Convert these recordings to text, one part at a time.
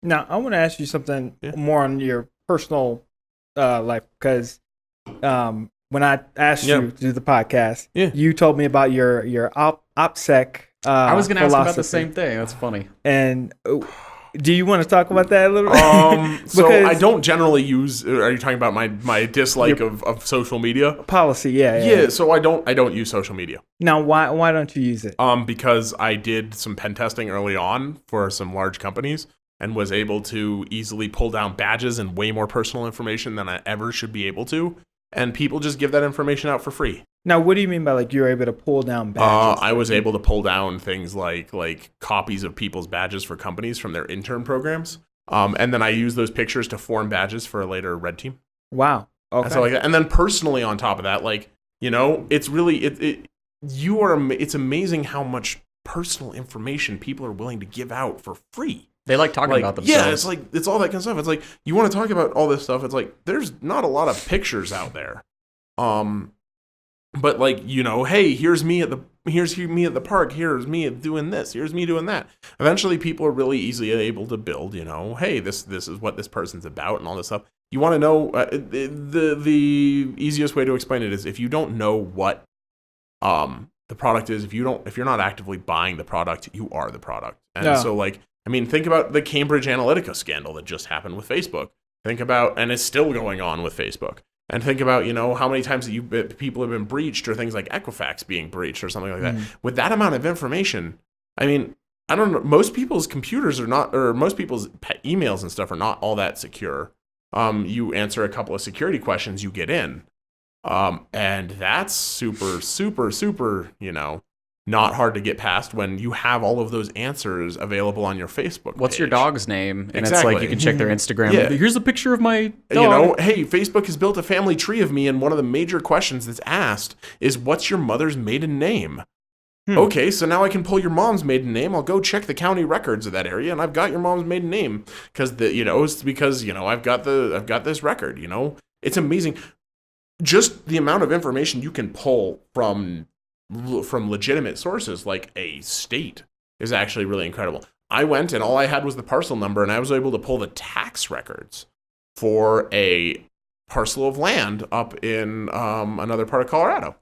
Now, I want to ask you something more on your personal life, because when I asked you to do the podcast, you told me about your Oppsec. I was going to ask about the same thing. That's funny. And do you want to talk about that a little bit? So I don't generally use. Are you talking about my dislike of social media policy? Yeah. So I don't use social media. Now, why don't you use it? Because I did some pen testing early on for some large companies and was able to easily pull down badges and way more personal information than I ever should be able to. And people just give that information out for free. Now, what do you mean by you're able to pull down badges? I was able to pull down things like copies of people's badges for companies from their intern programs. And then I use those pictures to form badges for a later red team. Wow. Okay. And stuff like that. And then personally on top of that, it's really, it's amazing how much personal information people are willing to give out for free. They like talking about themselves. Yeah, it's all that kind of stuff. It's like, you want to talk about all this stuff. It's like, there's not a lot of pictures out there. But hey, here's me at the park. Here's me doing this. Here's me doing that. Eventually, people are really easily able to build, hey, this is what this person's about and all this stuff. You want to know, the easiest way to explain it is if you don't know what the product is, if you're not actively buying the product, you are the product. And so think about the Cambridge Analytica scandal that just happened with Facebook. And it's still going on with Facebook. And think about, how many times people have been breached, or things like Equifax being breached or something like that. With that amount of information, I don't know, most people's computers are not, or most people's emails and stuff are not all that secure. You answer a couple of security questions, you get in. And that's super, super, super, not hard to get past when you have all of those answers available on your Facebook page. What's your dog's name? And exactly. It's like you can check their Instagram. Yeah. Here's a picture of my dog. Hey, Facebook has built a family tree of me, and one of the major questions that's asked is, what's your mother's maiden name? Okay, so now I can pull your mom's maiden name. I'll go check the county records of that area, and I've got your mom's maiden name because I've got this record. It's amazing, just the amount of information you can pull from legitimate sources, like a state, is actually really incredible. I went and all I had was the parcel number, and I was able to pull the tax records for a parcel of land up in another part of Colorado.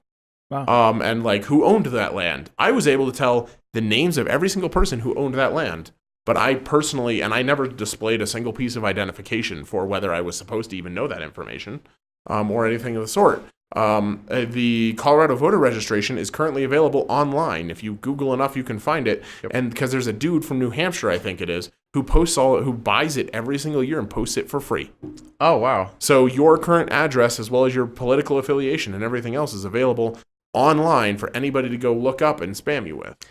Wow. And who owned that land. I was able to tell the names of every single person who owned that land. But I personally, and I never displayed a single piece of identification for whether I was supposed to even know that information, or anything of the sort. The Colorado voter registration is currently available online. If you Google enough, you can find it. Yep. And because there's a dude from New Hampshire, I think it is, who buys it every single year and posts it for free. Oh, wow. So your current address, as well as your political affiliation and everything else, is available online for anybody to go look up and spam you with.